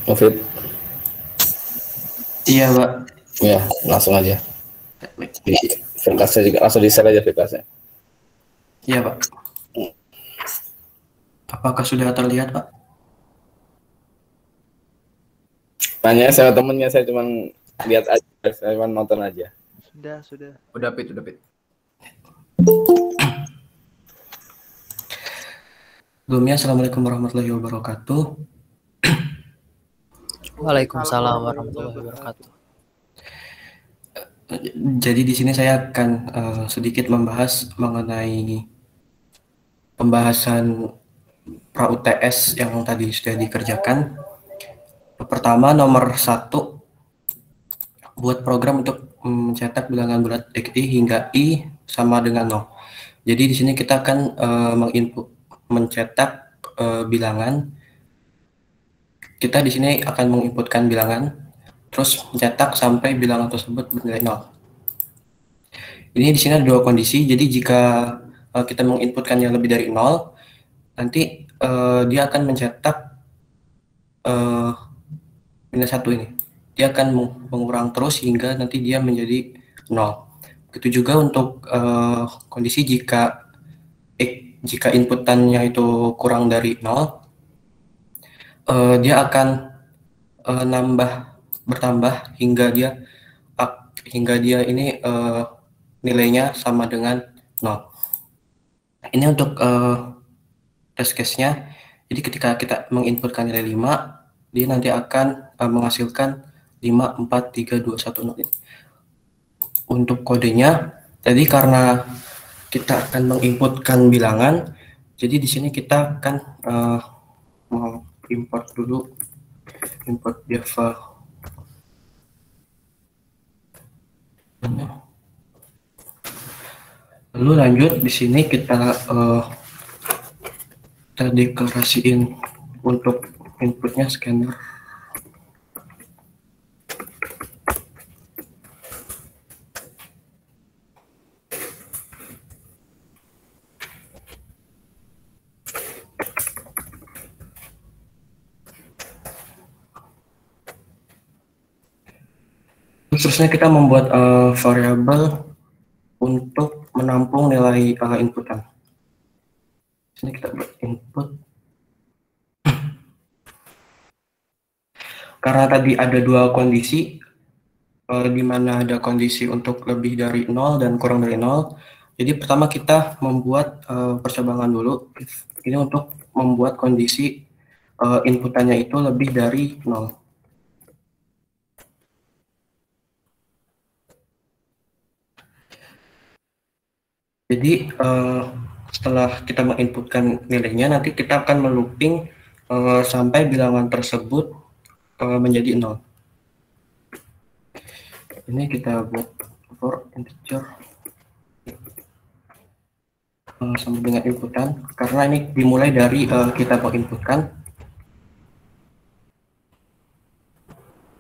Covid. Iya, Pak. Ya, langsung aja. Filkasnya juga langsung di-share aja filkasnya. Iya, Pak. Apakah sudah terlihat, Pak? Tanya sama temennya, saya cuma lihat aja, saya cuma nonton aja. Sudah. Udah Pit. Sebelumnya, Assalamualaikum warahmatullahi wabarakatuh. Waalaikumsalam warahmatullahi wabarakatuh. Jadi di sini saya akan sedikit membahas mengenai pembahasan pra-UTS yang tadi sudah dikerjakan. Pertama, nomor 1, buat program untuk mencetak bilangan bulat XI hingga I sama dengan 0. Jadi di sini kita akan mencetak bilangan. Kita di sini akan menginputkan bilangan, terus mencetak sampai bilangan tersebut bernilai 0. Ini di sini ada dua kondisi. Jadi jika kita menginputkannya lebih dari 0, nanti dia akan mencetak minus 1 ini. Dia akan mengurang terus hingga nanti dia menjadi 0. Begitu juga untuk kondisi jika inputannya itu kurang dari 0, dia akan bertambah hingga dia ini nilainya sama dengan 0. Ini untuk test case-nya. Jadi ketika kita menginputkan nilai 5, dia nanti akan menghasilkan 5, 4, 3, 2, 1, 0. Untuk kodenya, tadi karena kita akan menginputkan bilangan, jadi di sini kita akan import dulu, import Java. Lalu lanjut di sini kita deklarasiin untuk inputnya scanner. Terusnya kita membuat variabel untuk menampung nilai inputan. Sini kita buat input. Karena tadi ada dua kondisi, di mana ada kondisi untuk lebih dari 0 dan kurang dari 0. Jadi pertama kita membuat percobangan dulu. Ini untuk membuat kondisi inputannya itu lebih dari 0. Jadi setelah kita menginputkan nilainya, nanti kita akan melooping sampai bilangan tersebut menjadi 0. Ini kita buat for integer sama dengan inputan, karena ini dimulai dari kita menginputkan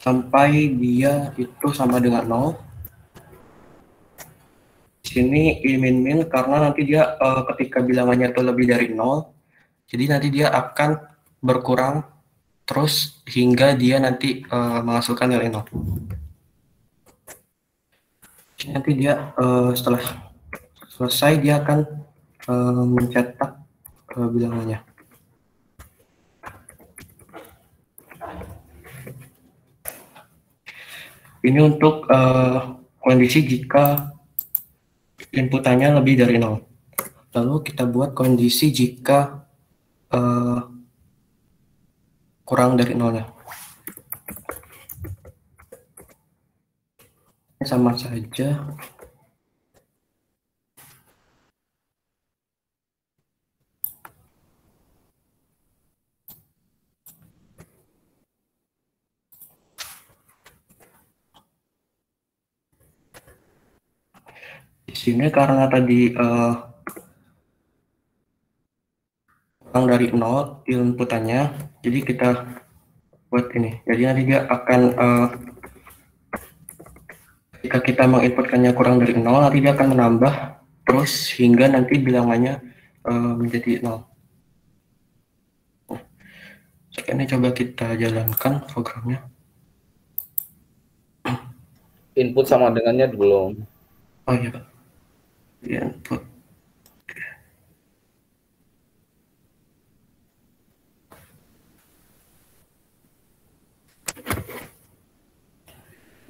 sampai dia itu sama dengan 0. Sini min karena nanti dia ketika bilangannya itu lebih dari 0, jadi nanti dia akan berkurang terus hingga dia nanti menghasilkan nilai 0. Nanti dia setelah selesai dia akan mencetak bilangannya. Ini untuk kondisi jika inputannya lebih dari 0. Lalu kita buat kondisi jika kurang dari 0-nya. Sama saja. Di sini karena tadi kurang dari 0 inputannya, jadi kita buat ini. Jadi nanti dia akan jika kita menginputkannya kurang dari 0, nanti dia akan menambah terus hingga nanti bilangannya menjadi 0. Sekarang coba kita jalankan programnya. Input sama dengannya belum. Oh iya Pak. Input.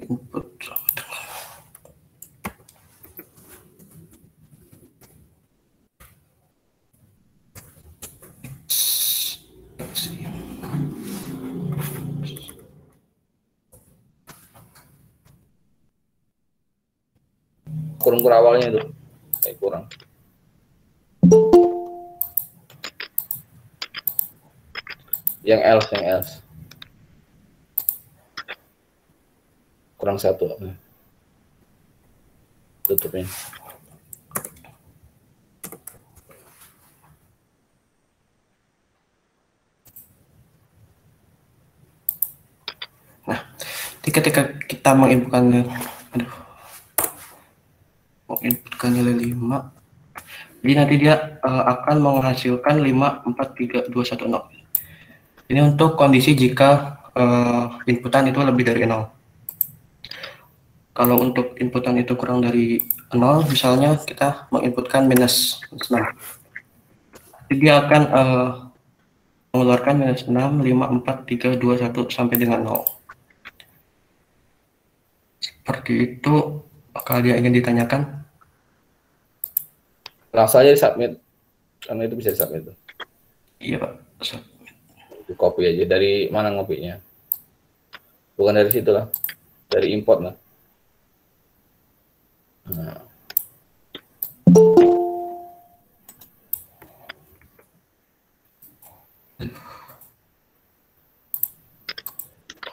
Input sama dengan. Kurung awalnya itu. Kayak kurang. Yang else. Kurang satu. Tutupnya. Nah, ketika kita menginputkan nilai 5, jadi nanti dia akan menghasilkan 5, 4, 3, 2, 1, 0. Ini untuk kondisi jika inputan itu lebih dari 0. Kalau untuk inputan itu kurang dari 0, misalnya kita menginputkan minus 6. Jadi dia akan mengeluarkan minus 6, 5, 4, 3, 2, 1 sampai dengan 0. Seperti itu. Apakah dia ingin ditanyakan? Langsung aja di submit. Karena itu bisa di submit. Iya Pak. Di copy aja. Dari mana ngopinya? Bukan dari situ lah. Dari import lah. Nah.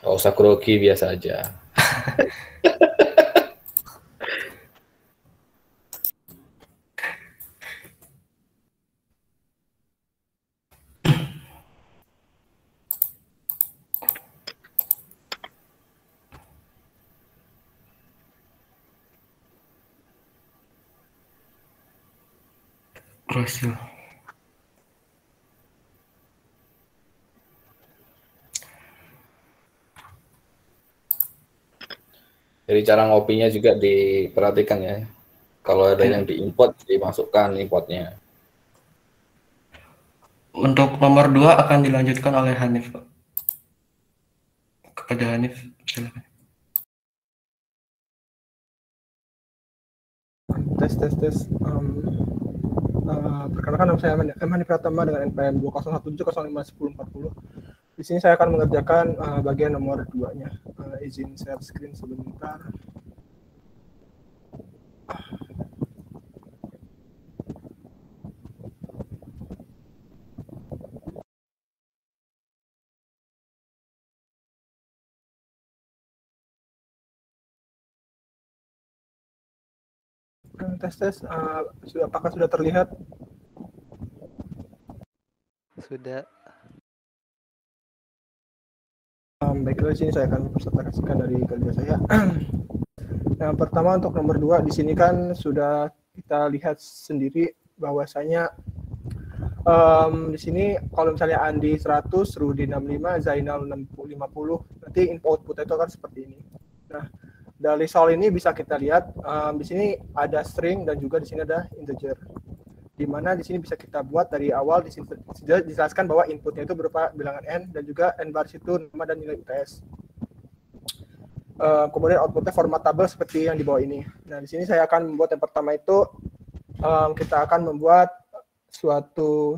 Gak usah grogi, biasa aja. Berhasil. Jadi cara ngopinya juga diperhatikan ya. Kalau ada yang diimport, dimasukkan importnya. Untuk nomor 2 akan dilanjutkan oleh Hanif, Pak. Kepada Hanif, silakan. Tes. Perkenalkan nama saya Hanif Pratama dengan NPM 20170501040. Di sini saya akan mengerjakan bagian nomor 2-nya. Izin share screen sebentar. Tes. Apakah sudah terlihat? Sudah. Baiklah, di sini saya akan presentasikan dari kerja saya. Yang pertama untuk nomor 2, di sini kan sudah kita lihat sendiri bahwasanya di sini kalau misalnya Andi 100, Rudi 65, Zainal 50, nanti output itu akan seperti ini. Nah, dari soal ini bisa kita lihat di sini ada string dan juga di sini ada integer. Di mana di sini bisa kita buat dari awal di sini dijelaskan bahwa inputnya itu berupa bilangan n dan juga n baris itu nama dan nilai UTS. Kemudian outputnya format tabel seperti yang di bawah ini. Nah, di sini saya akan membuat yang pertama itu kita akan membuat suatu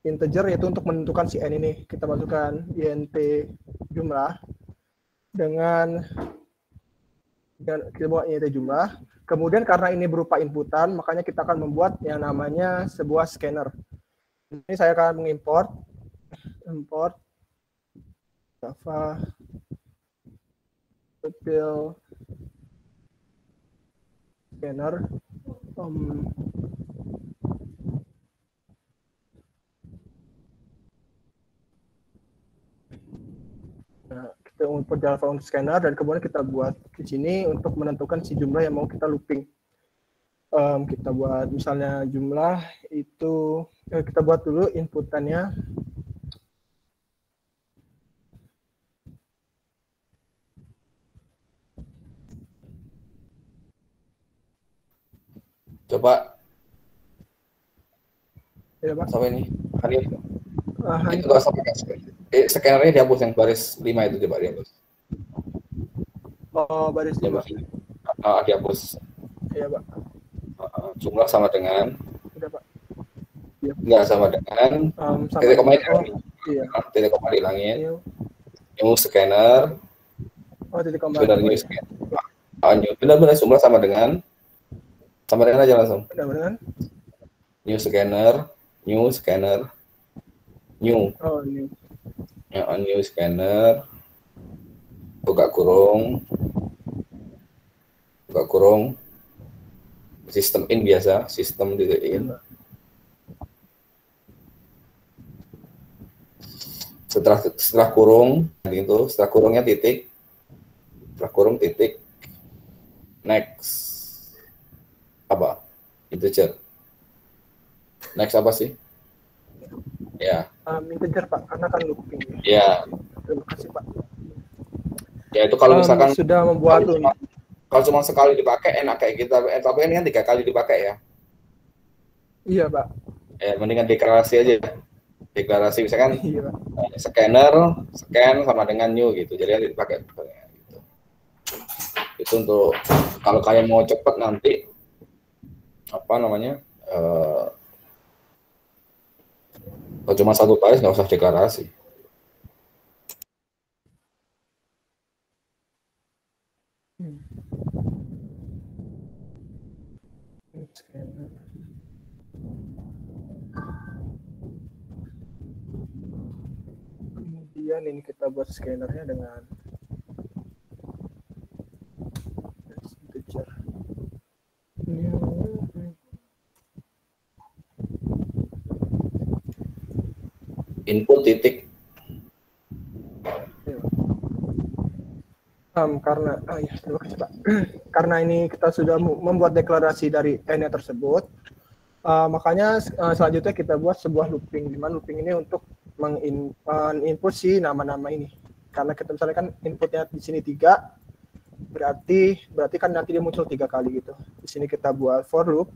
integer yaitu untuk menentukan si n ini. Kita masukkan int jumlah dengan kita buat int jumlah. Kemudian karena ini berupa inputan, makanya kita akan membuat yang namanya sebuah scanner. Ini saya akan mengimport Java Pupil scanner. Nah, kita import Java untuk scanner dan kemudian kita buat di sini untuk menentukan si jumlah yang mau kita looping. Kita buat misalnya jumlah itu kita buat dulu inputannya Coba Ya, Pak. sampai ini. Hari itu Ini, nggak usah pakai scannernya dihapus yang baris 5 itu, coba dihapus. oh, baris Coba 5. dihapus. Iya, Pak. Jumlah sama dengan Udah, Pak. nggak sama dengan Sama titik koma dengan, iya. titik koma dihilangin. New. New scanner. Oh, titik koma. Benar, new scanner. Benar-benar jumlah sama dengan aja langsung. Benar-benar. New scanner, new scanner, new. Oh, new. Ya, new scanner. Buka kurung. Sistem in biasa, sistem titik in. Setelah kurung gitu, setelah kurungnya titik, setelah kurung titik, next apa? Integer. Next apa sih? Ya. Integer, Pak, karena kan looping. Ya. Terima kasih, Pak. Ya itu kalau misalkan sudah membuat kalau cuma sekali dipakai enak kayak kita, tapi ini kan 3 kali dipakai ya. Iya, Pak. Mendingan deklarasi aja. Deklarasi misalkan Iya, Pak. scanner, scan sama dengan new gitu. Jadi dipakai gitu. Itu untuk kalau kalian mau cepat nanti apa namanya? Kalau cuma 1 baris nggak usah deklarasi. Kemudian ini kita buat scannernya dengan integer. Input titik. Karena ya, terima kasih, Pak. Karena ini kita sudah membuat deklarasi dari n-nya tersebut, makanya selanjutnya kita buat sebuah looping, di mana looping ini untuk menginput si nama-nama ini. Karena kita misalnya kan inputnya di sini 3, berarti kan nanti dia muncul 3 kali gitu. Di sini kita buat for loop.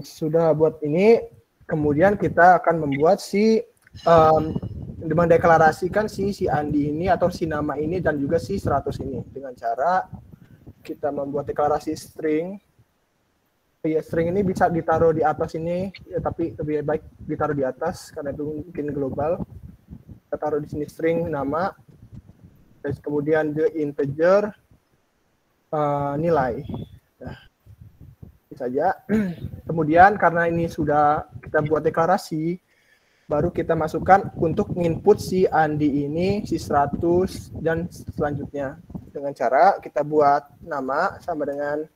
Sudah buat ini, kemudian kita akan membuat si mendeklarasikan si Andi ini atau si nama ini dan juga si 100 ini dengan cara kita membuat deklarasi string. Ya, string ini bisa ditaruh di atas ini, ya, tapi lebih baik ditaruh di atas karena itu mungkin global. Kita taruh di sini string nama, terus kemudian the integer nilai. Nah, ini saja. Kemudian karena ini sudah kita buat deklarasi, baru kita masukkan untuk input si Andi ini, si 100 dan selanjutnya dengan cara kita buat nama sama dengan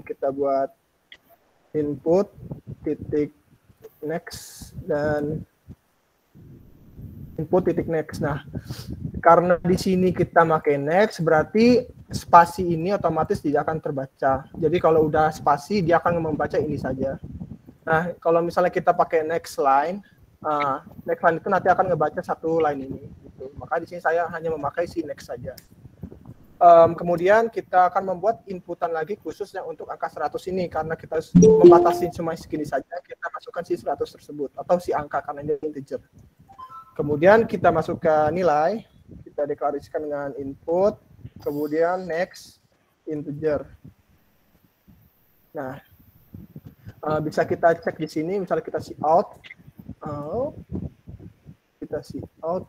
kita buat input titik next dan input titik next. Nah, karena di sini kita pakai next, berarti spasi ini otomatis tidak akan terbaca. Jadi kalau udah spasi, dia akan membaca ini saja. Nah, kalau misalnya kita pakai next line itu nanti akan ngebaca 1 line ini. Gitu. Maka di sini saya hanya memakai si next saja. Kemudian kita akan membuat inputan lagi khususnya untuk angka 100 ini, karena kita membatasi cuma segini saja, kita masukkan si 100 tersebut, atau si angka karena ini integer. Kemudian kita masukkan nilai, kita deklarasikan dengan input, kemudian next, integer. Nah, bisa kita cek di sini, misalnya kita see out, kita see out,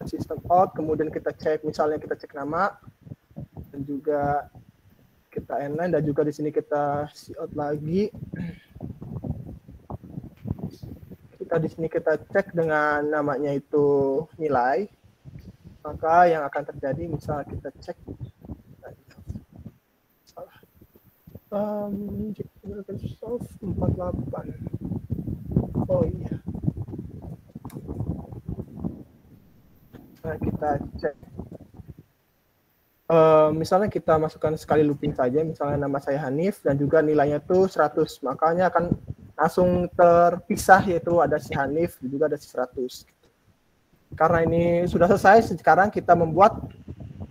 system out, kemudian kita cek, misalnya kita cek nama, dan juga kita inline, dan juga di sini kita see out lagi. Di sini kita cek dengan namanya itu nilai, maka yang akan terjadi misal kita cek Microsoft 48. Oh iya. Nah, kita cek misalnya kita masukkan sekali looping saja, misalnya nama saya Hanif dan juga nilainya itu 100, makanya akan langsung terpisah, yaitu ada si Hanif dan juga ada si 100. Karena ini sudah selesai, sekarang kita membuat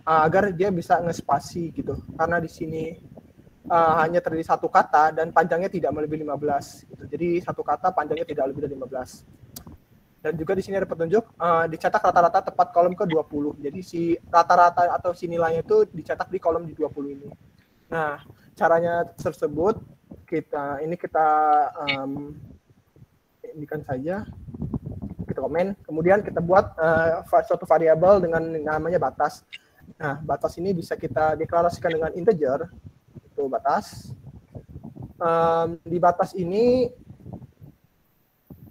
agar dia bisa ngespasi gitu. Karena di sini hanya terdiri satu kata dan panjangnya tidak melebihi 15 gitu. Jadi satu kata panjangnya tidak lebih dari 15. Dan juga di sini ada petunjuk dicetak rata-rata tepat kolom ke-20. Jadi si rata-rata atau si nilainya itu dicetak di kolom di 20 ini. Nah, caranya tersebut kita indikan saja, kita komen, kemudian kita buat suatu variabel dengan namanya batas. Nah, batas ini bisa kita deklarasikan dengan integer, itu batas. Di batas ini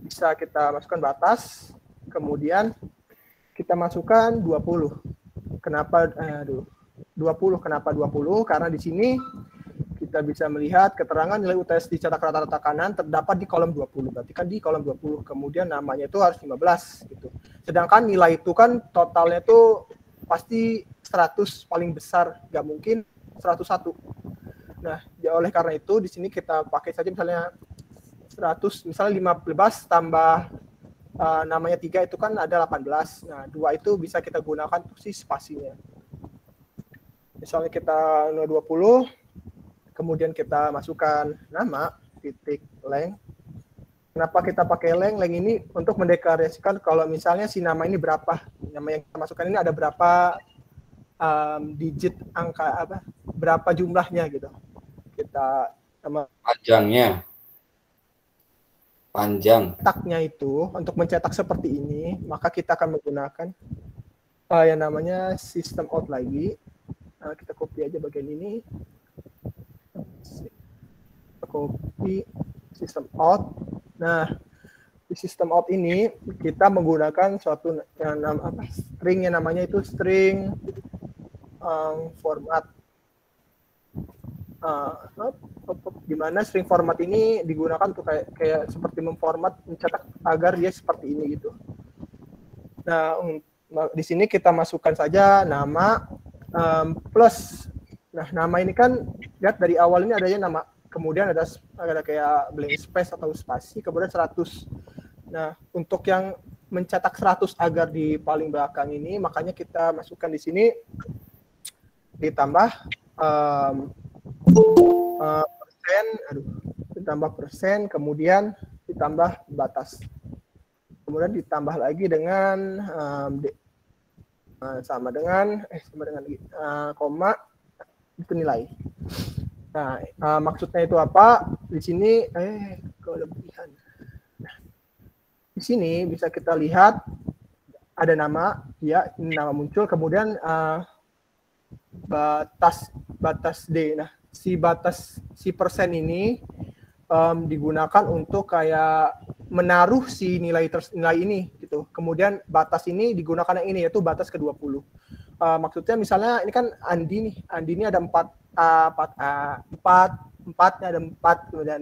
bisa kita masukkan batas, kemudian kita masukkan 20. Kenapa 20? Kenapa 20? Karena di sini kita bisa melihat keterangan nilai UTS dicetak rata-rata kanan terdapat di kolom 20. Berarti kan di kolom 20. Kemudian namanya itu harus 15 gitu. Sedangkan nilai itu kan totalnya itu pasti 100 paling besar, nggak mungkin 101. Nah, ya oleh karena itu di sini kita pakai saja misalnya 100, misalnya 15 tambah namanya 3 itu kan ada 18. Nah, 2 itu bisa kita gunakan untuk si spasinya. Misalnya kita 20, kemudian kita masukkan nama, titik, length. Kenapa kita pakai length? Length ini untuk mendeklarasikan kalau misalnya si nama ini berapa. Nama yang kita masukkan ini ada berapa digit angka, berapa jumlahnya gitu. Kita panjang cetaknya itu untuk mencetak seperti ini, maka kita akan menggunakan yang namanya system out lagi. Kita copy aja bagian ini, kita copy system out. Nah, di system out ini kita menggunakan suatu string yang namanya itu string format. Di mana string format ini digunakan untuk kayak seperti memformat, mencetak agar dia seperti ini gitu. Nah, di sini kita masukkan saja nama plus. Nah, nama ini kan lihat dari awal ini adanya nama, kemudian ada kayak blank space atau spasi, kemudian 100. Nah, untuk yang mencetak 100 agar di paling belakang ini, makanya kita masukkan di sini ditambah persen, ditambah persen, kemudian ditambah batas, kemudian ditambah lagi dengan sama dengan koma, itu nilai. Nah, maksudnya itu apa? Di sini kelebihan. Nah, di sini bisa kita lihat ada nama, ya, nama muncul, kemudian batas D. Nah, si persen ini digunakan untuk kayak menaruh si nilai ini gitu. Kemudian batas ini digunakan yang ini, yaitu batas ke-20. Maksudnya misalnya ini kan Andi nih. Andi ini ada 4-nya ada 4, kemudian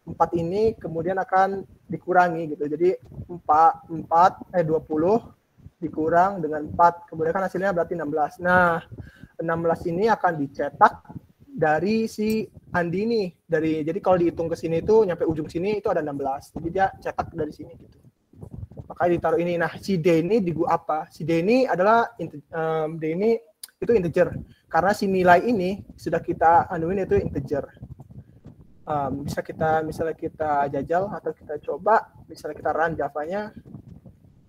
4 ini kemudian akan dikurangi gitu. Jadi 20 dikurang dengan 4, kemudian kan hasilnya berarti 16. Nah, 16 ini akan dicetak dari si Andi ini. Jadi kalau dihitung ke sini itu nyampe ujung sini itu ada 16. Jadi dia cetak dari sini gitu. Makanya ditaruh ini. Nah, si D ini apa? Si D ini adalah D ini itu integer. Karena si nilai ini sudah kita anuin itu integer. Bisa kita misalnya kita jajal atau kita coba, misalnya kita run Java-nya.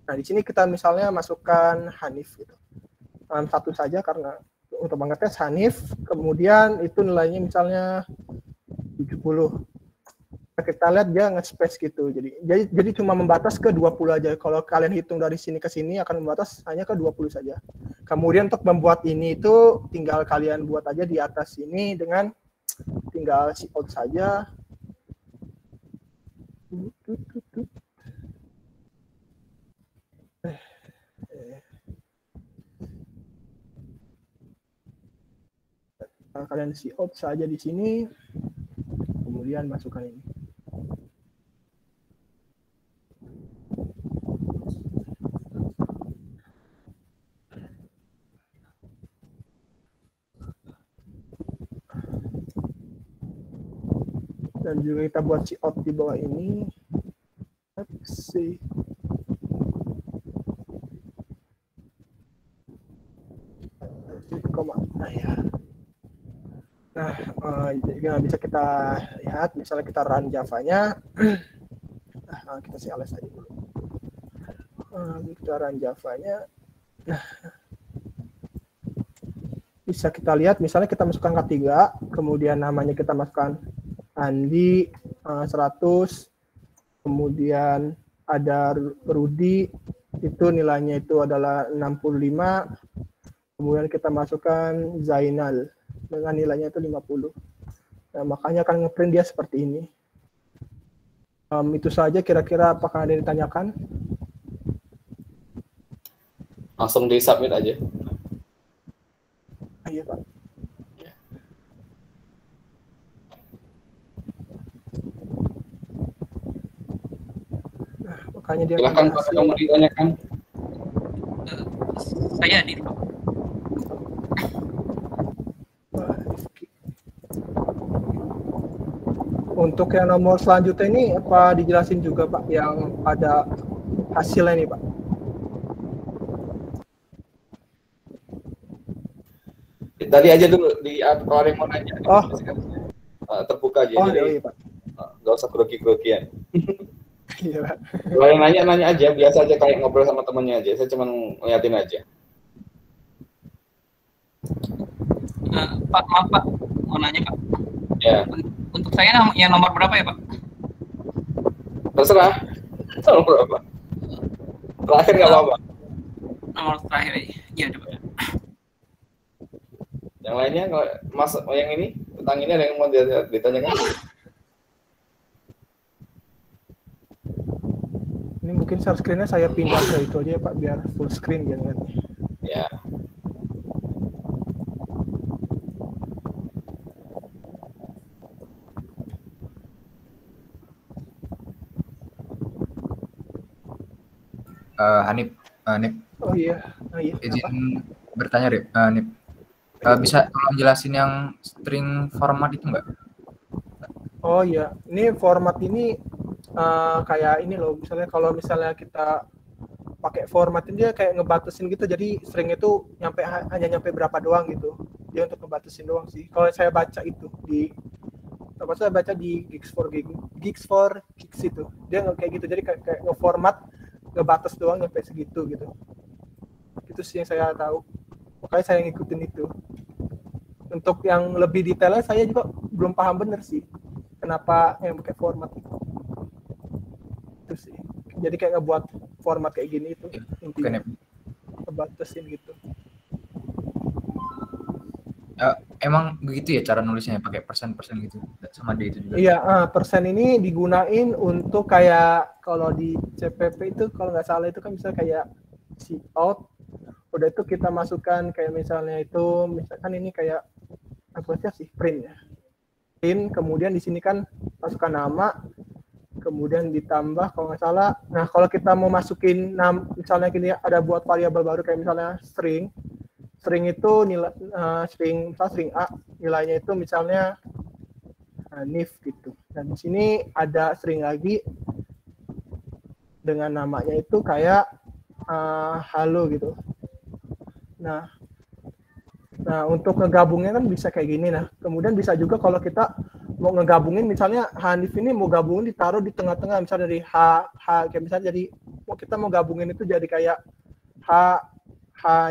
Nah, di sini kita misalnya masukkan Hanif gitu. Satu saja karena untuk mengetes Hanif, kemudian itu nilainya misalnya 70. Kita lihat dia nge-space gitu. Jadi cuma membatas ke 20 aja. Kalau kalian hitung dari sini ke sini akan membatas hanya ke 20 saja. Kemudian untuk membuat ini itu tinggal kalian buat aja di atas ini dengan tinggal out saja. Kalian out saja di sini, kemudian masukkan ini. Dan juga kita buat cout di bawah ini. Let's see. Koma. Nah ya. Nah, jadi bisa kita lihat, misalnya kita run Java-nya. Nah, kita CLS aja dulu. Kita run Java-nya. Nah, bisa kita lihat, misalnya kita masukkan K3, kemudian namanya kita masukkan Andi 100, kemudian ada Rudi, itu nilainya itu adalah 65, kemudian kita masukkan Zainal dengan nilainya itu 50. Nah, makanya akan ngeprint dia seperti ini. Itu saja, kira-kira apakah ada yang ditanyakan? Langsung di submit aja. Iya, Pak. Nah, makanya dia Silakan Pak, kamu ditanyakan. Saya di Untuk yang nomor selanjutnya ini apa dijelasin juga Pak yang ada hasilnya nih Pak? Tadi aja dulu di kalau ada yang mau nanya. Oh. Terbuka aja. Oh Jadi, iya Pak. Nggak usah grogi-grogian. Iya Pak. Kalau yang nanya aja, biasa aja kayak ngobrol sama temennya aja. Saya cuma ngeliatin aja. Pak, maaf Pak, mau nanya Pak. Ya. Untuk saya yang nomor berapa ya Pak? Terserah. Nomor berapa? Terakhir nggak apa-apa. Nomor terakhir aja. Iya, coba. Yang lainnya, Mas, yang ini tentang ini ada yang mau ditanyakan? Ini mungkin share screen-nya saya pindah ke itu aja ya Pak, biar full screen dia ngeliatnya. Ya. Hanif, Oh iya, iya. izin bertanya Rip, Hanif. Bisa tolong jelasin yang string format itu nggak? Oh iya, ini format ini kayak ini loh, misalnya kalau misalnya kita pakai format ini dia kayak ngebatasin gitu, jadi string itu hanya nyampe berapa doang gitu. Dia untuk ngebatasin doang sih. Kalau saya baca itu di saya baca di Gigs for Kicks itu, dia kayak gitu, jadi kayak ngeformat ngebatas doang nyampe segitu gitu. Itu sih yang saya tahu. Makanya saya ngikutin itu. Untuk yang lebih detailnya saya juga belum paham bener sih. Kenapa yang pakai format itu sih. Jadi kayak ngebuat format kayak gini itu intinya. Ngebatasin gitu. Emang begitu ya cara nulisnya, pakai persen-persen gitu sama D itu juga? Iya, persen ini digunain untuk kayak kalau di CPP itu kalau nggak salah itu kan bisa kayak cout. Udah itu kita masukkan kayak misalnya itu, misalkan ini kayak apa sih print ya. Print, kemudian di sini kan masukkan nama, kemudian ditambah kalau nggak salah. Nah kalau kita mau masukin misalnya gini ada buat variabel baru kayak misalnya string itu nilai string A nilainya itu misalnya Nif gitu. Dan di sini ada string lagi dengan namanya itu kayak halo gitu. Nah untuk ngegabungnya kan bisa kayak gini. Nah kemudian bisa juga kalau kita mau ngegabungin misalnya Hanif ini mau gabungin ditaruh di tengah-tengah misalnya dari H kayak misalnya jadi kita mau gabungin itu jadi kayak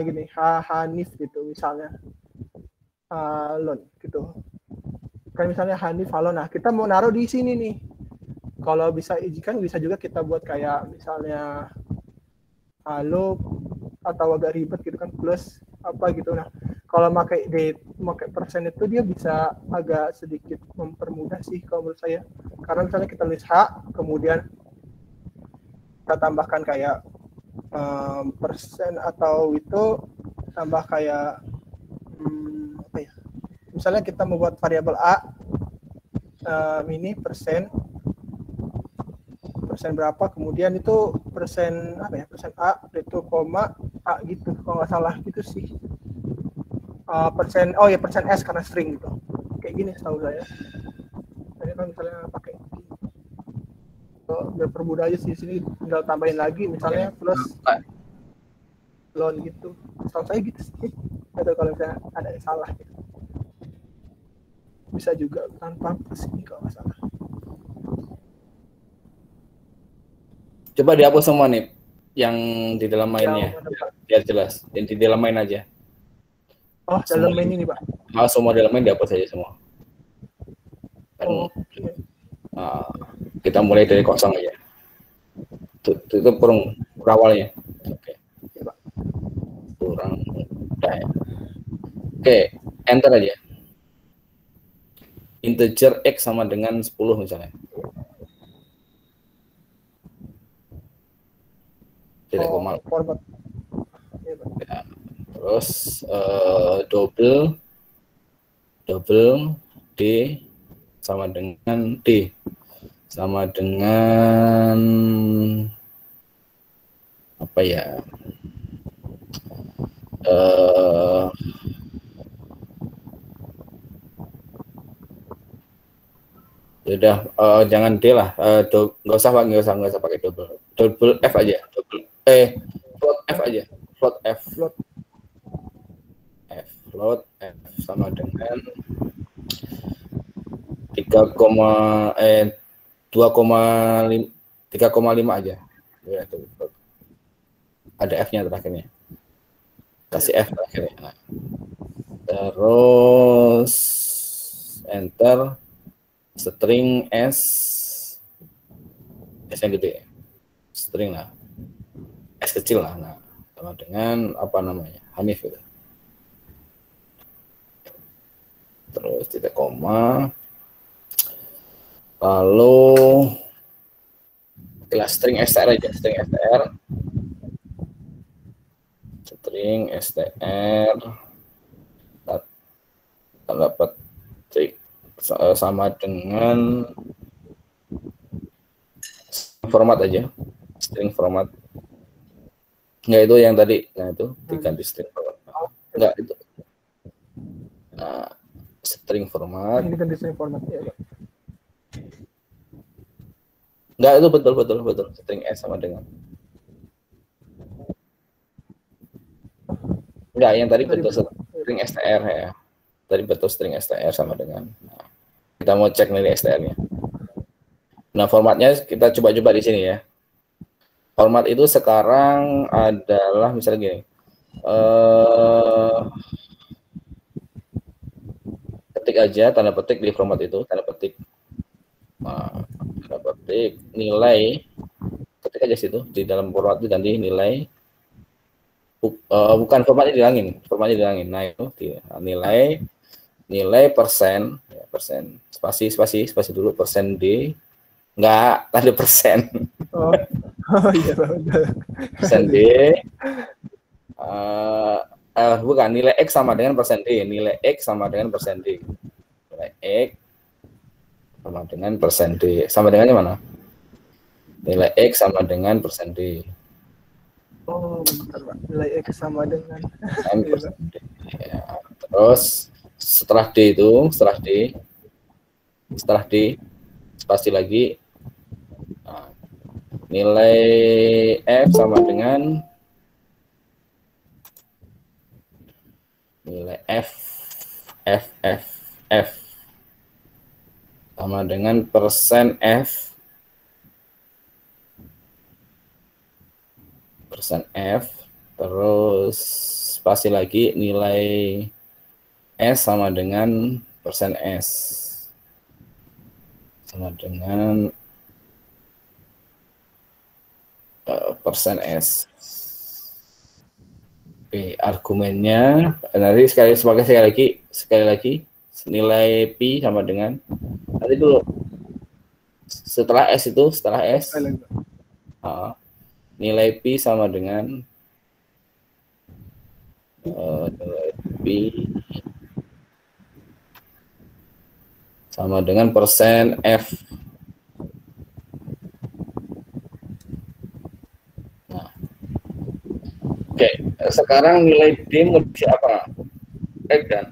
gini, Hanif gitu misalnya, Halon gitu. Kayak misalnya Hanif Halon. Nah kita mau naruh di sini nih. Kalau bisa izinkan bisa juga kita buat kayak misalnya halo atau agak ribet gitu kan plus apa gitu. Nah kalau pakai persen itu dia bisa agak sedikit mempermudah sih kalau menurut saya. Karena misalnya kita tulis H kemudian kita tambahkan kayak persen atau itu tambah kayak apa ya, misalnya kita membuat variabel A ini persen berapa, kemudian itu persen apa ya, persen A itu koma A gitu kalau nggak salah gitu sih. Persen S karena string gitu kayak gini setahu saya. Ini kan misalnya pakai biar permudah aja sih, sini tinggal tambahin lagi misalnya plus loan gitu. Setahu saya gitu sih. Atau kalau misalnya ada yang salah gitu. Bisa juga tanpa plus ini kalau nggak salah. Coba dihapus semua nih yang di dalam mainnya, biar jelas. Yang di dalam main aja. Oh, dalam main ini, Pak. Semua dalam main dihapus aja semua. Kan, Okay. nah, kita mulai dari kosong aja. Itu kurang awalnya. Oke. Kurang. Nah, ya. Oke, enter aja. Integer X sama dengan 10 misalnya. Tidak koma. Format. Ya. Terus double D sama dengan D sama dengan apa ya? Udah jangan D lah, nggak usah pakai double F aja, float F aja, float F sama dengan 2,5 aja ya, tuh. Ada F-nya terakhirnya, kasih F terakhirnya. Nah. Terus enter string S yang gede, string lah, S kecil lah, nah sama dengan apa namanya, Hanif gitu. Terus titik koma, lalu kelas string str aja, string str tanda petik sama dengan format aja, string format. Enggak, itu yang tadi, nah itu diganti string format. Enggak itu. Nah, string format. Ini diganti string format ya, Pak. Enggak, itu betul. String S sama dengan. Enggak, yang tadi betul string str ya. Tadi betul string str sama dengan. Nah, kita mau cek nilai str-nya. Nah, formatnya kita coba-coba di sini ya. Format itu sekarang adalah misalnya gini. Ketik aja tanda petik di format itu, tanda petik nilai, ketik aja situ di dalam format itu ganti nilai, bukan formatnya dihilangin. Nah itu nilai persen, ya, persen spasi dulu, persen D, enggak tadi persen. Oh iya, Persen D, bukan, nilai X sama dengan persen D, nilai X sama dengan persen D, nilai X sama dengan persen D, sama dengannya mana? Nilai X sama dengan persen D. Oh bentar, Pak. Nilai X sama dengan persen D. Ya, terus setelah D itu, setelah D spasi lagi, nah, nilai F sama dengan nilai F sama dengan persen F terus spasi lagi, nilai S sama dengan persen S sama dengan persen S. Oke, argumennya nanti sekali lagi nilai Pi sama dengan, nanti dulu setelah S nilai Pi sama dengan nilai Pi sama dengan persen F. Nah, oke, sekarang nilai D mau di apa? X kan?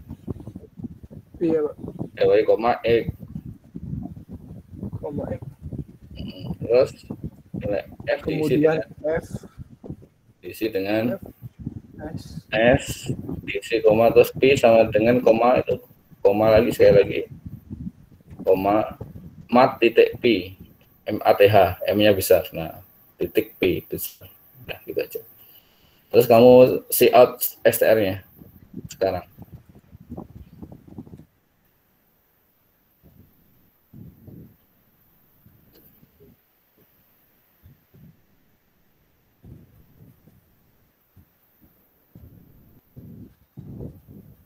iya, Pak. Y, X. Terus nilai F kemudian F diisi dengan S S, diisi koma, terus P sama dengan koma itu, koma lagi sekali lagi, koma, mat titik P, MATH, M-nya besar, nah titik P besar, nah gitu aja. Terus kamu see out STR-nya sekarang.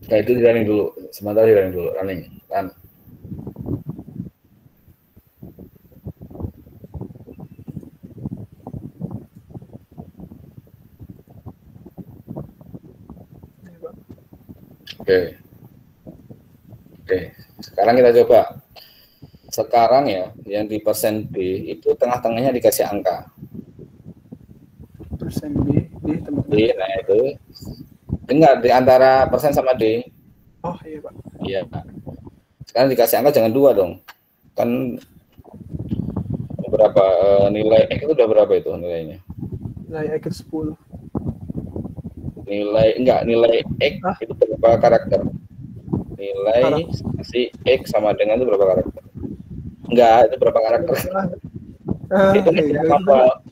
Nah itu di running dulu, sementara di running dulu, running, run. Oke. Oke, sekarang kita coba. Sekarang ya, yang di persen B itu tengah-tengahnya dikasih angka. persen B di tempat D, nah itu. Enggak, di antara persen sama D. oh iya Pak, Iya. Sekarang dikasih angka jangan 2 dong. Kan berapa nilai X itu udah berapa itu nilainya? nilai X 10 Nilai X itu berapa karakter? Nilai si X sama dengan itu berapa karakter? Enggak, itu berapa karakter? Itu apa?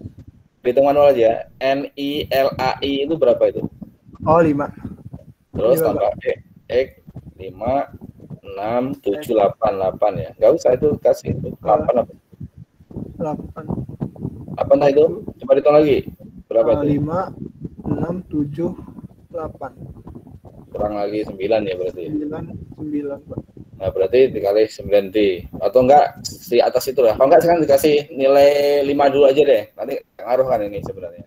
Hitung manual aja. NILAI itu berapa itu? oh 5 Terus Iya, tambah X 5 6 7 8 ya. Enggak usah itu kasih itu 8 apa? 8 Apa nah itu? Coba hitung lagi. Berapa itu? 5 6 7 8 Kurang lagi 9 ya berarti. 9 Pak. Nah, berarti dikali 9D. Atau enggak di atas itu lah. Kalau enggak sekarang dikasih nilai 5 dulu aja deh. Nanti ngaruh kan ini sebenarnya.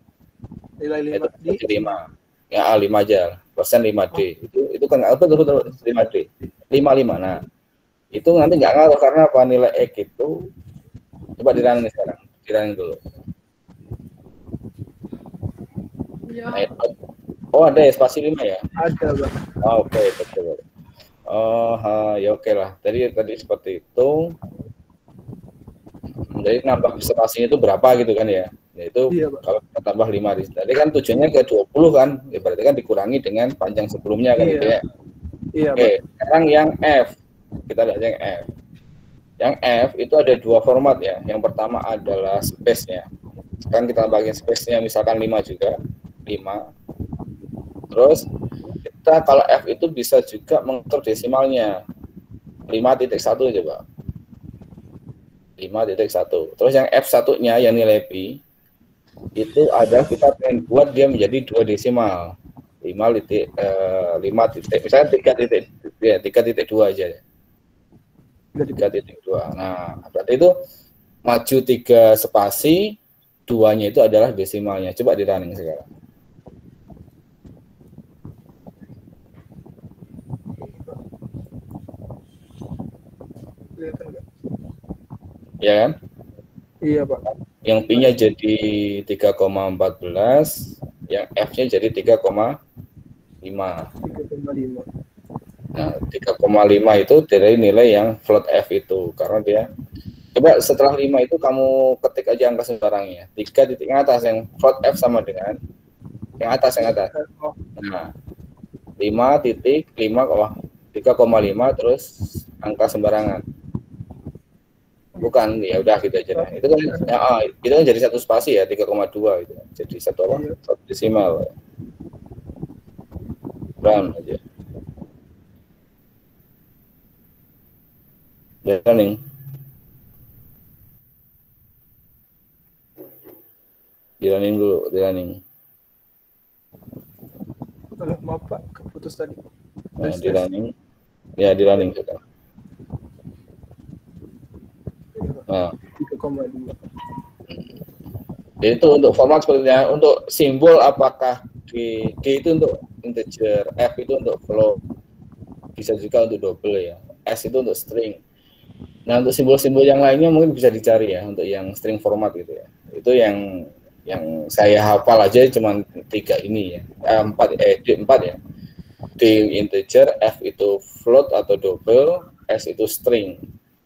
nilai 5 Itu kasih 5. Ya, 5 aja. Persen 5D. Itu kan betul 5D. 55. Nah, itu nanti enggak ngaruh karena apa? Nilai X itu coba dirangin sekarang. Dirangin dulu. Nah, oh, ada ya spasi 5 ya? ada Pak. Oh, oke, betul. Oh, ya oke lah. Tadi seperti itu. Jadi nambah spasinya itu berapa gitu kan ya? Yaitu Iya, Pak. kalau kita tambah 5 tadi kan tujuannya ke 20 kan? Ya, berarti kan dikurangi dengan panjang sebelumnya kan Iya. gitu ya. Iya Oke, Pak. sekarang yang F. Kita lihat yang F. Yang F itu ada 2 format ya. Yang pertama adalah space-nya. Sekarang kita tambahin space-nya misalkan 5 juga. 5. Terus kita kalau F itu bisa juga mengatur desimalnya 5.1 coba 5.1. Terus yang F1-nya yang nilai P itu ada kita pengen buat dia menjadi 2 desimal 5 titik misalnya 3.2 aja ya. 3.2. Nah berarti itu maju 3 spasi, 2-nya itu adalah desimalnya. Coba di running sekarang. Kelihatan nggak? Ya kan? Iya Pak. Yang P-nya jadi 3,14, yang F-nya jadi 3,5. 3,5. Nah, 3,5 itu dari nilai yang float F itu, karena dia coba setelah 5 itu kamu ketik aja angka sembarangnya. 3 titik yang atas yang float F sama dengan yang atas. Nah, 5 titik 5, 3,5 terus angka sembarangan. Bukan, ya udah gitu aja. Nah, itu kan ya, itu kan jadi 1 spasi ya, 3,2 itu. Jadi 1 desimal. Run aja. Running. Di running dulu, di running. Aduh, maaf Pak, keputus tadi. Nah, di running. Ya, di running sekarang. Nah, 3,2. itu untuk format sepertinya. Untuk simbol apakah G itu untuk integer, F itu untuk float, bisa juga untuk double ya, S itu untuk string. Nah untuk simbol-simbol yang lainnya mungkin bisa dicari ya untuk yang string format gitu ya. Itu yang saya hafal aja cuma 3 ini ya, 4 ya. D integer, F itu float atau double, S itu string.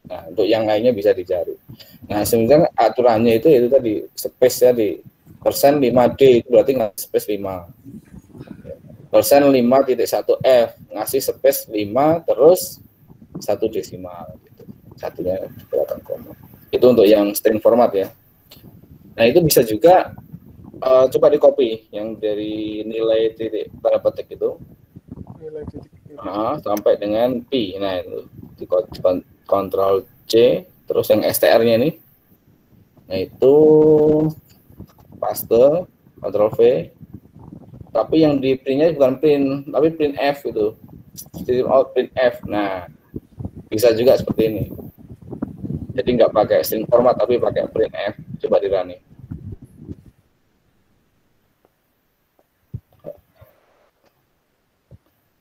Nah untuk yang lainnya bisa dicari. Nah, sebenarnya aturannya itu tadi space ya di persen 5D itu berarti ngasih space 5. Persen 5.1F ngasih space 5 terus 1 desimal gitu. Satunya belakang koma. Itu untuk yang string format ya. Nah, itu bisa juga coba di copy yang dari nilai titik tanda petik itu. Nilai titik. Sampai dengan P. Nah, itu di Ctrl C terus yang STR-nya ini. Nah, itu paste Ctrl V. Tapi yang di print-nya bukan print, tapi print F itu. Out print F. Nah, bisa juga seperti ini. Jadi nggak pakai string format tapi pakai print F. Coba di running.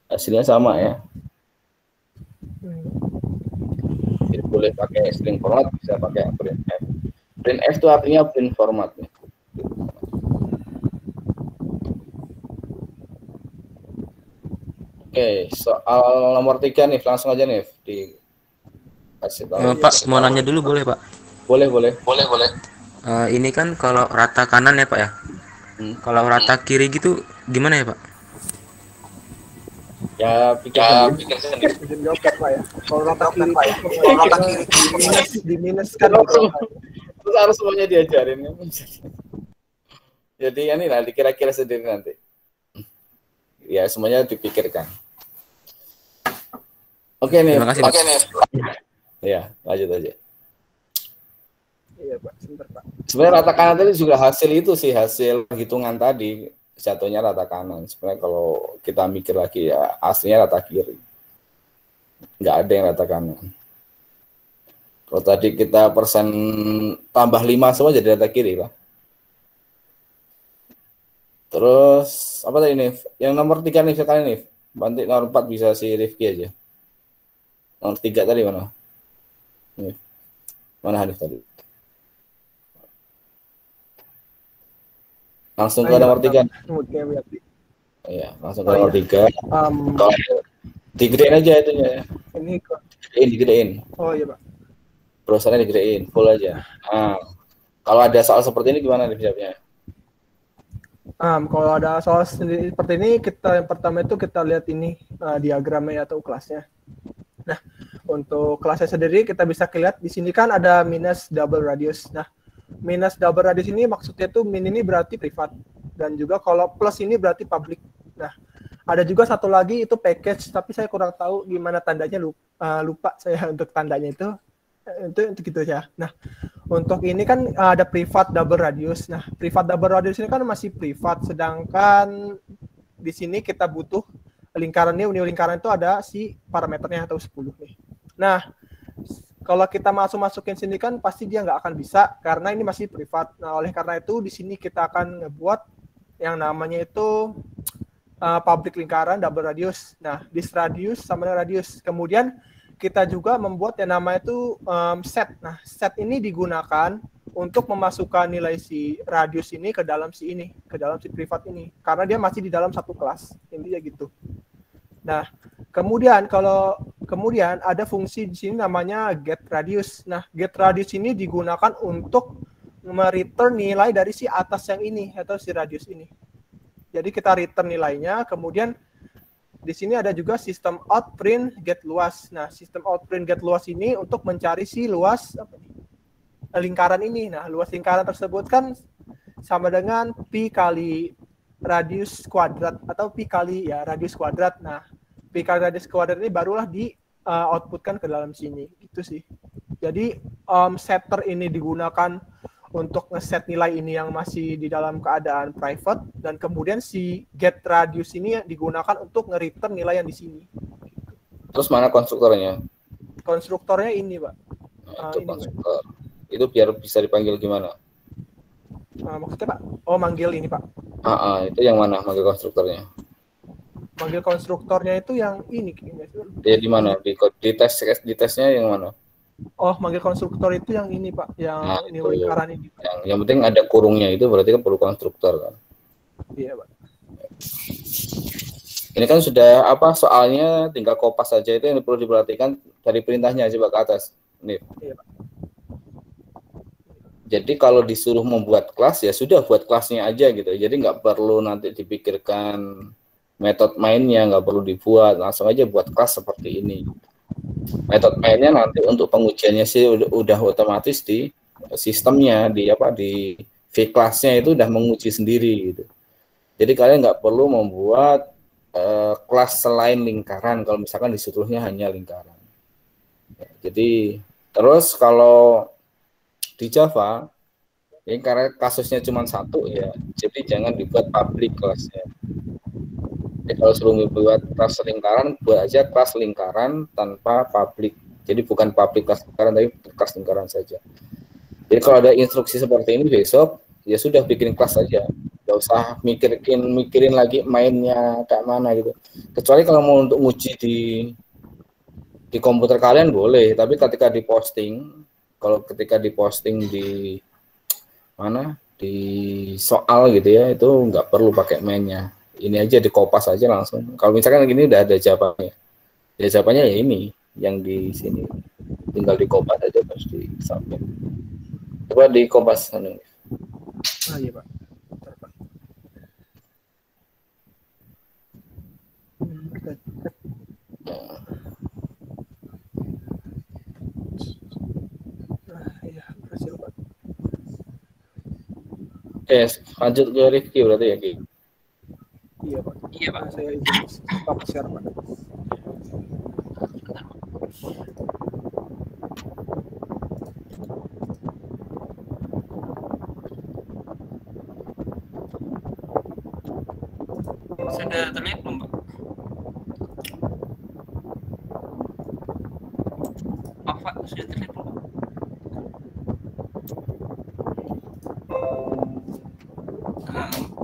Hasilnya sama ya. Jadi boleh pakai string format, bisa pakai print F. Print F itu artinya print format. Oke, soal nomor 3 nih, langsung aja nih dikasih tahu. Pak, mau nanya dulu boleh Pak? Boleh. Ini kan kalau rata kanan ya Pak ya. Kalau rata kiri gitu gimana ya Pak? Ya pikir sendiri. Jawab Pak ya. Kalau rata kiri di minus kan terus harus semuanya diajarin. Jadi ini nanti kira-kira sendiri nanti. Ya semuanya dipikirkan. Oke nih. Terima kasih Pak. Ya lanjut aja. Iya Pak, sebentar Pak. Sebenarnya rata kanan tadi juga hasil itu sih, hasil hitungan tadi jatuhnya rata kanan. Sebenarnya kalau kita mikir lagi ya aslinya rata kiri. Nggak ada yang rata kanan. Kalau tadi kita persen tambah 5 semua jadi rata kiri lah. Terus apa tadi nih? Yang nomor 3 nih sekali nih. Bantu nomor 4 bisa si Rifki aja. Nomor 3 tadi mana? Nih. Mana Hanif tadi? Langsung ke nomor 3. Iya, langsung ke nomor 3. Digedein aja itunya ya. Ini kok. Digedein. Oh iya Pak. Browsernya digedein, full aja. Nah, kalau ada soal seperti ini gimana dijawabnya? Kalau ada soal seperti ini, kita yang pertama itu kita lihat ini diagramnya atau kelasnya. Nah, untuk kelasnya sendiri kita bisa lihat di sini kan ada minus double radius. Nah, minus double radius ini maksudnya tuh min ini berarti privat dan juga kalau plus ini berarti public. Nah, ada juga satu lagi itu package, tapi saya kurang tahu gimana tandanya, lupa saya untuk tandanya itu gitu ya. Nah, untuk ini kan ada privat double radius. Nah, privat double radius ini kan masih privat, sedangkan di sini kita butuh lingkarannya, uni lingkaran itu ada si parameternya atau 10 nih. Nah, kalau kita masukin sini kan pasti dia nggak akan bisa karena ini masih privat. Nah, oleh karena itu di sini kita akan ngebuat yang namanya itu public lingkaran double radius. Nah, this radius sama dengan radius. Kemudian kita juga membuat yang namanya itu set. Nah, set ini digunakan untuk memasukkan nilai si radius ini ke dalam si privat ini, karena dia masih di dalam satu kelas. Intinya gitu. Nah, kemudian ada fungsi di sini namanya get radius. Nah, get radius ini digunakan untuk mereturn nilai dari si atas yang ini atau si radius ini. Jadi kita return nilainya, kemudian di sini ada juga sistem out print get luas. Nah, sistem out print get luas ini untuk mencari si luas lingkaran ini. Nah, luas lingkaran tersebut kan sama dengan pi kali radius kuadrat atau pi kali ya radius kuadrat. Nah, pi kali radius kuadrat ini barulah di outputkan ke dalam sini. Gitu sih. Jadi setter ini digunakan untuk ngeset nilai ini yang masih di dalam keadaan private, dan kemudian si get radius ini digunakan untuk nge-return nilai yang di sini. Terus mana konstruktornya? Konstruktornya ini, Pak. Nah, itu konstruktor. Itu biar bisa dipanggil gimana? Maksudnya, Pak? Oh, manggil ini, Pak. Itu yang mana manggil konstruktornya? Manggil konstruktornya itu yang ini. Dia di mana? Di tesnya yang mana? Oh, manggil konstruktor itu yang ini, Pak, yang ini lingkaran ini. Yang penting ada kurungnya itu berarti kan perlu konstruktor kan? Iya, Pak. Ini kan sudah soalnya tinggal kopas saja, itu yang perlu diperhatikan dari perintahnya coba ke atas. Nih. Iya, Pak. Jadi kalau disuruh membuat kelas ya sudah buat kelasnya aja gitu. Jadi nggak perlu nanti dipikirkan metode mainnya, nggak perlu dibuat, langsung aja buat kelas seperti ini. Metode mainnya nanti untuk pengujiannya sih udah otomatis di sistemnya, di V-class-nya itu udah menguji sendiri gitu. Jadi kalian nggak perlu membuat kelas selain lingkaran kalau misalkan disuruhnya hanya lingkaran. Ya, jadi terus kalau di Java, ini karena kasusnya cuma satu ya, jadi jangan dibuat public kelasnya. Jadi kalau suruh buat kelas lingkaran, buat aja kelas lingkaran tanpa public. Jadi bukan public kelas lingkaran, tapi kelas lingkaran saja. Jadi kalau ada instruksi seperti ini besok, ya sudah bikin kelas saja. Nggak usah mikirin lagi mainnya kayak mana gitu. Kecuali kalau mau untuk uji di komputer kalian boleh, tapi ketika diposting, kalau ketika diposting di mana di soal gitu ya, itu nggak perlu pakai mainnya. Ini aja dikopas aja langsung. Kalau misalkan gini udah ada jawabannya, ya jawabannya ya ini yang di sini, tinggal dikopas aja terus disubmit. Coba dikopas anu. Ah iya Pak. Bentar, Pak. Kita cek. Iya, berhasil Pak. Oke, lanjut ke review berarti ya, Ki. Iya Pak. Iya, Pak. Saya izin stop share Pak. Sudah terlihat belum, Pak? Maaf, Pak, sudah terlihat belum, Pak?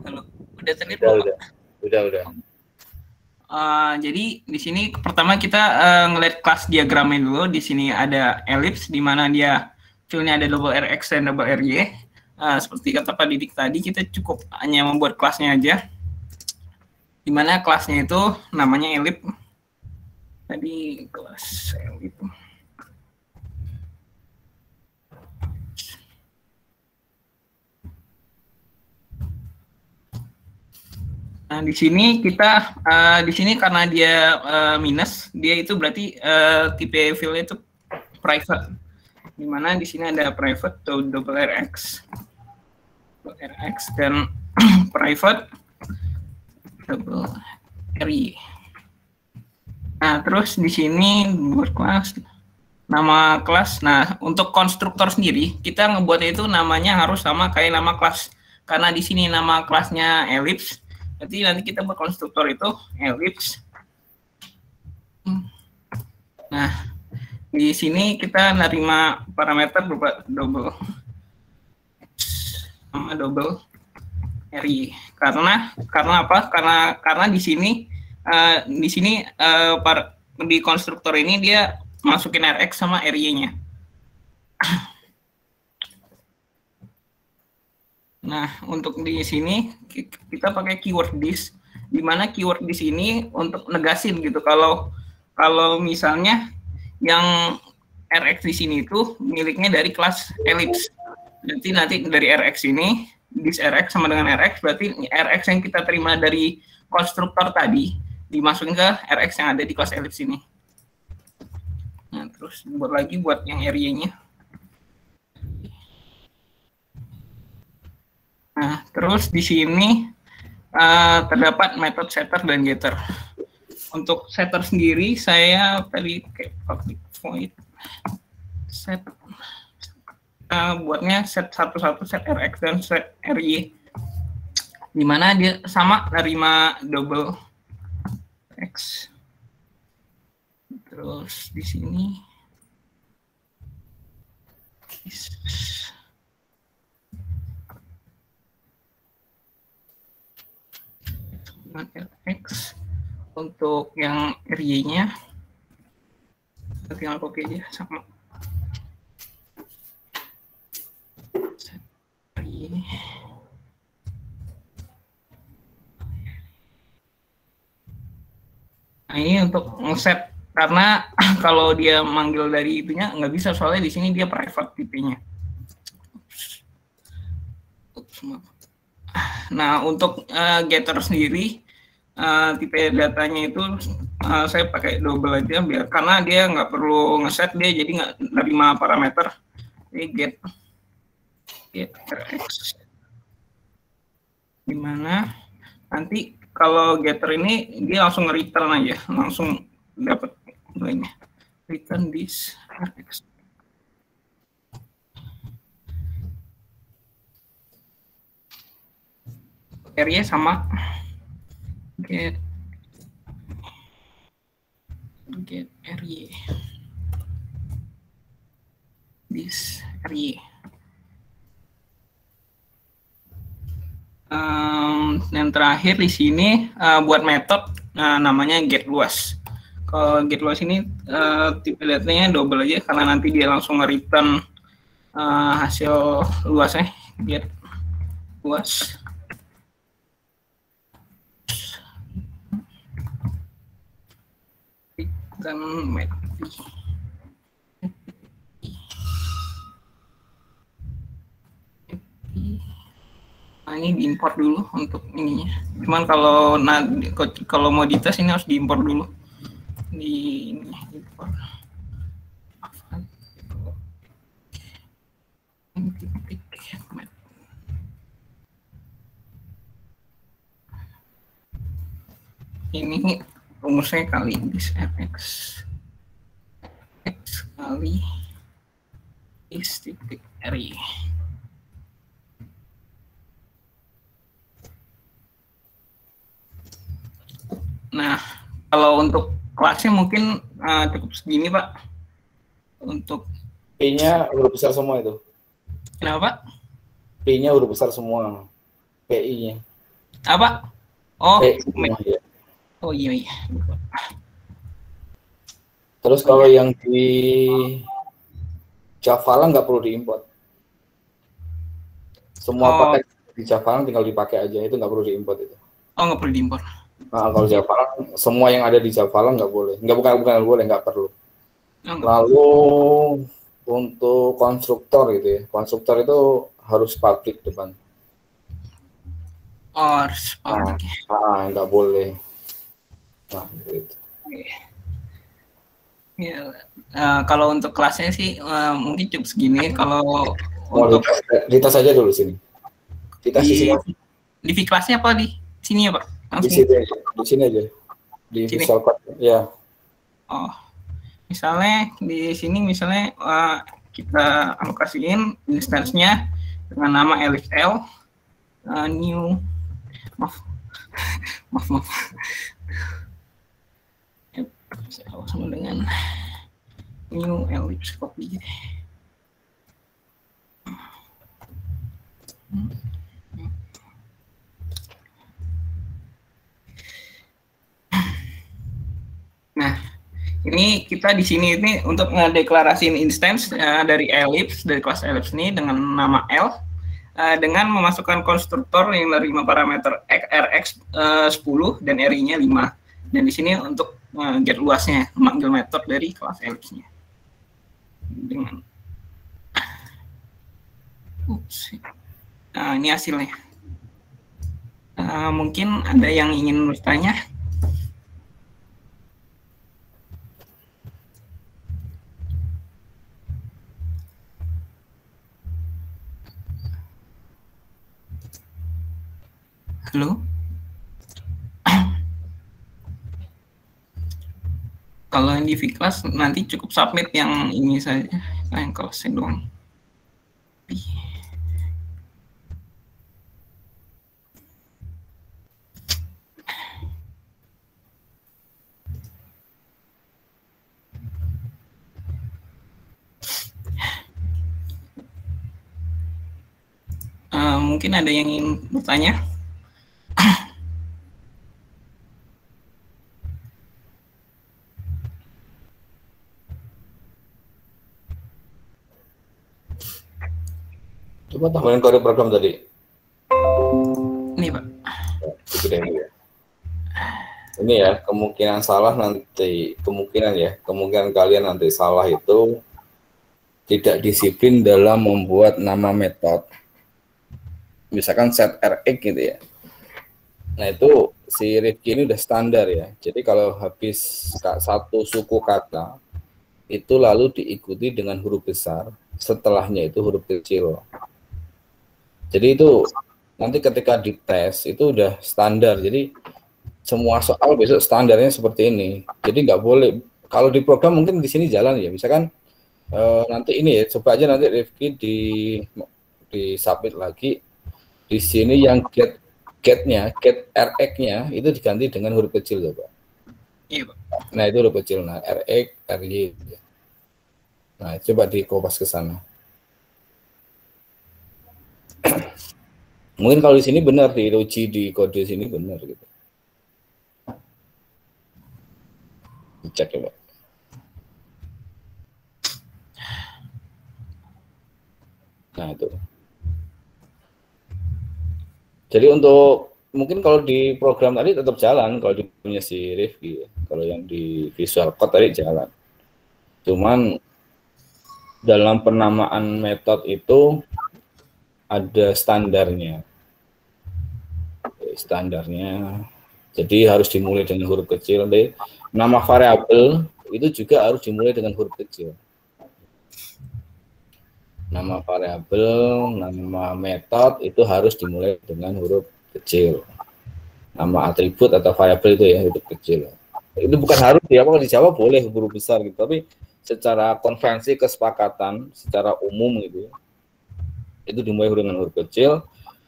Halo, udah terlihat belum, Pak? Udah. Jadi di sini pertama kita ngeliat kelas diagramnya dulu. Di sini ada ellipse di mana dia fieldnya ada double RX dan double RY. Seperti kata Pak Didik tadi, kita cukup hanya membuat kelasnya aja. Di mana kelasnya itu namanya ellipse. Tadi kelas ellipse. Nah, di sini kita di sini karena dia minus, dia itu berarti tipe file itu private. Di mana di sini ada private double RX dan private double RY. Nah, terus di sini buat kelas nama kelas. Nah, untuk konstruktor sendiri kita ngebuatnya itu namanya harus sama kayak nama kelas. Karena di sini nama kelasnya ellipse. Jadi nanti kita buat konstruktor itu ellipse. Nah, di sini kita nerima parameter berupa double sama double RY. Karena apa? Karena di sini di konstruktor ini dia masukin RX sama RY-nya. Nah, untuk di sini kita pakai keyword this, di mana keyword this ini untuk negasin gitu. Kalau misalnya yang RX di sini itu miliknya dari kelas ellipse. Nanti dari RX ini, this RX sama dengan RX, berarti RX yang kita terima dari konstruktor tadi dimasukin ke RX yang ada di kelas ellipse ini. Nah, terus buat yang RY-nya. Nah, terus di sini terdapat metode setter dan getter. Untuk setter sendiri saya tadi kayak public void set buatnya set 11 set RX dan set RY. Di mana dia sama nerima double X. Terus di sini RX. Untuk yang RY-nya kita tinggal copy aja sama RY. Nah, ini untuk ngeset, karena kalau dia manggil dari itunya nggak bisa, soalnya di sini dia private tipenya. Nah, untuk getter sendiri, tipe datanya itu saya pakai double aja biar karena dia nggak perlu ngeset, dia jadi nggak nerima parameter. Ini get Rx. Dimana nanti kalau getter ini dia langsung return aja, langsung dapat nilainya. Return this Rx. Area sama get area this area. Dan terakhir di sini buat metode namanya get luas. Kalau get luas ini tipe datanya double aja karena nanti dia langsung nge-return hasil luasnya. Get luas. Dan ini diimport dulu untuk ininya. Cuman kalau mau dites ini harus diimport dulu. Di ini import. Ini rumusnya kali this Rx X kali is titik area. Nah, kalau untuk kelasnya mungkin cukup segini, Pak. Untuk P-nya huruf besar semua itu. kenapa? P-nya huruf besar semua. PI-nya. Apa? Oh, P semua, ya. oh iya. Terus kalau yang di Javalang nggak perlu diimport. Semua paket di Javalang tinggal dipakai aja, itu nggak perlu diimport itu. Oh, nggak perlu diimport. Nah, kalau Javalang, semua yang ada di Javalang nggak boleh. Bukan boleh, nggak perlu. Lalu untuk konstruktor gitu ya, konstruktor itu harus public depan. Oh, harus public. Nggak boleh. Nah, gitu. Ya, kalau untuk kelasnya sih mungkin cukup segini. Kalau untuk dites aja dulu sini. Kita di kelasnya apa di sini ya, Pak? Di sini aja. Di Visual Code ya. Oh, misalnya di sini kita alokasiin instance-nya dengan nama LXL new maaf sama dengan new ellipse copy. Nah, ini kita di sini ini untuk ngedeklarasiin instance dari ellipse, dari kelas ellipse ini dengan nama L, dengan memasukkan konstruktor yang menerima parameter Rx 10 dan Ri-nya 5. Dan di sini untuk get luasnya, memanggil metode dari kelas ellipse-nya. Dengan ini hasilnya. Mungkin ada yang ingin bertanya? Halo? Kalau yang di V-Class nanti cukup submit yang ini saja, yang kelasnya doang. Mungkin ada yang ingin bertanya? Coba tambahin kode program tadi. Ini, Pak. Ini ya, kemungkinan kalian nanti salah itu tidak disiplin dalam membuat nama metode. misalkan set RX gitu ya. Nah itu si Rifki ini udah standar ya. Jadi kalau habis satu suku kata itu lalu diikuti dengan huruf besar, setelahnya itu huruf kecil. Jadi itu nanti ketika dites itu udah standar. Jadi semua soal besok standarnya seperti ini. Jadi nggak boleh, kalau di program mungkin di sini jalan ya. Misalkan nanti ini ya, coba aja nanti Rifki di submit lagi. Di sini yang get RX-nya itu diganti dengan huruf kecil ya Pak. Iya Pak. Nah itu huruf kecil, nah RX, RY. Nah coba di kopas ke sana. Mungkin kalau di sini benar, di uji di kode sini benar gitu. Cek ya Pak. Nah itu. Jadi untuk mungkin kalau di program tadi tetap jalan kalau di punya si Rifki, kalau yang di Visual Code tadi jalan. Cuman dalam penamaan metode itu ada standarnya. Standarnya. Jadi harus dimulai dengan huruf kecil. Jadi, nama variabel itu juga harus dimulai dengan huruf kecil. Nama variabel, nama metode itu harus dimulai dengan huruf kecil. Nama atribut atau variabel itu ya huruf kecil. Itu bukan harus ya, kalau di Java boleh huruf besar gitu, tapi secara konvensi kesepakatan secara umum gitu ya, itu dimulai dengan huruf kecil.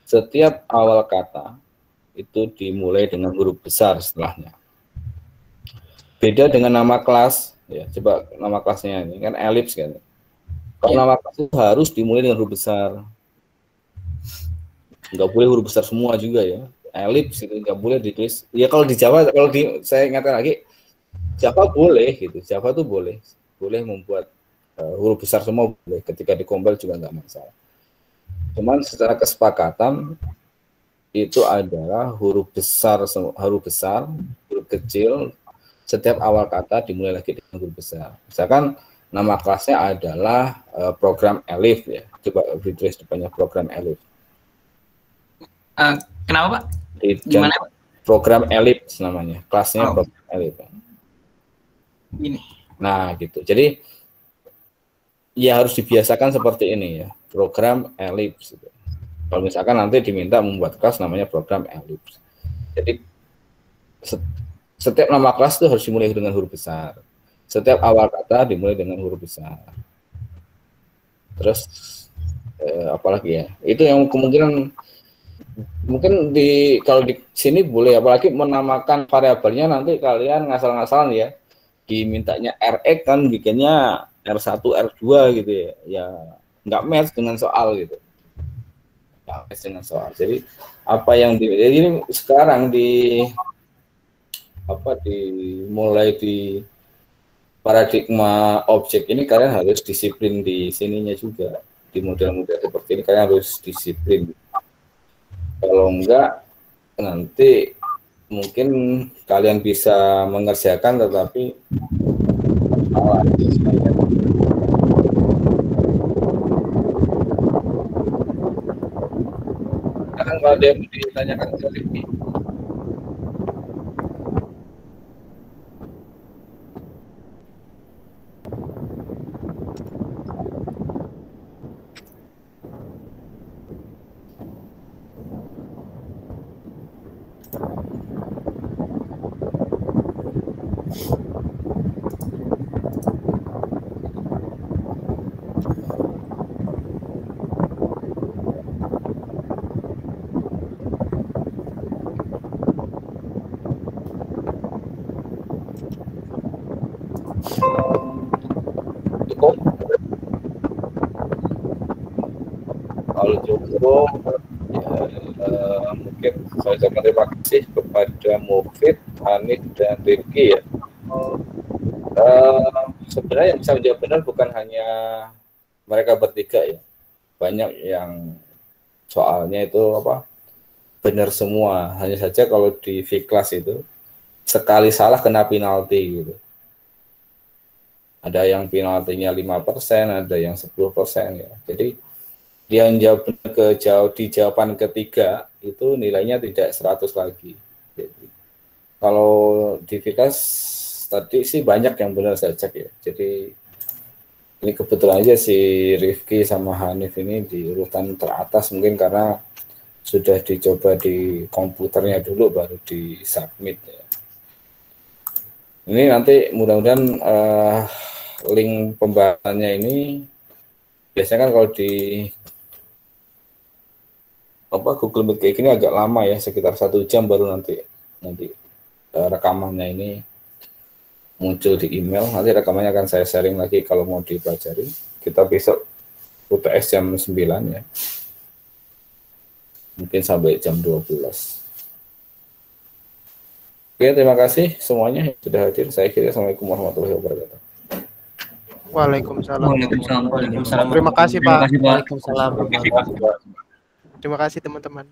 Setiap awal kata itu dimulai dengan huruf besar setelahnya. Beda dengan nama kelas ya, coba nama kelasnya ini kan ellipse kan. Kalau nama kelas itu harus dimulai dengan huruf besar. Nggak boleh huruf besar semua juga ya. Ellipse itu nggak boleh ditulis. Ya kalau di Java, kalau saya ingatkan lagi, Java boleh gitu. Java tuh boleh membuat huruf besar semua boleh. Ketika dikompil juga nggak masalah. Cuman secara kesepakatan itu adalah huruf besar, huruf kecil. Setiap awal kata dimulai lagi dengan huruf besar. Misalkan nama kelasnya adalah program Elif ya. Coba ditulis depannya program Elif. Kenapa Pak? Gimana? Program Elif namanya. Kelasnya program Elif. Gini. Nah gitu. Jadi ya harus dibiasakan seperti ini ya. Program Elif. Gitu. Kalau misalkan nanti diminta membuat kelas namanya program Elif. Jadi setiap nama kelas itu harus dimulai dengan huruf besar. Setiap awal kata dimulai dengan huruf besar. Terus apalagi ya? Itu yang kemungkinan mungkin kalau di sini boleh, apalagi menamakan variabelnya nanti kalian ngasal-ngasalan ya. Dimintanya RX kan bikinnya R1, R2 gitu ya. Ya nggak match dengan soal gitu. Nggak match dengan soal. Jadi apa yang jadi ini sekarang mulai di paradigma objek ini kalian harus disiplin di sininya juga, di model-model seperti ini kalian harus disiplin. Kalau enggak nanti mungkin kalian bisa mengerjakan tetapi salah. Kan kalau ada yang ditanyakan ke Rifki. Kalau cukup ya, mungkin saya ucapkan terima kasih kepada Mufid, Hanif, dan Rifki ya. Sebenarnya yang bisa menjawab benar bukan hanya mereka bertiga ya, banyak yang soalnya itu benar semua. Hanya saja kalau di V-Class itu sekali salah kena penalti gitu. Ada yang penaltinya 5%, ada yang 10% ya. Jadi dia menjawab di jawaban ketiga itu nilainya tidak 100 lagi. Jadi, kalau di Vikas tadi sih banyak yang benar saya cek ya. Jadi ini kebetulan aja si Rifki sama Hanif ini di urutan teratas mungkin karena sudah dicoba di komputernya dulu baru di submit ya. Ini nanti mudah-mudahan link pembahasannya ini biasanya kan kalau di Google Meet kayak gini agak lama ya, sekitar 1 jam baru nanti rekamannya ini muncul di email. Nanti rekamannya akan saya sharing lagi kalau mau dipelajari. Kita besok UTS jam 9 ya. Mungkin sampai jam 12. Oke, terima kasih semuanya yang sudah hadir. Saya kira Assalamualaikum warahmatullahi wabarakatuh. Waalaikumsalam. Waalaikumsalam. Terima kasih Pak. Terima kasih, Pak. Waalaikumsalam. Terima kasih teman-teman.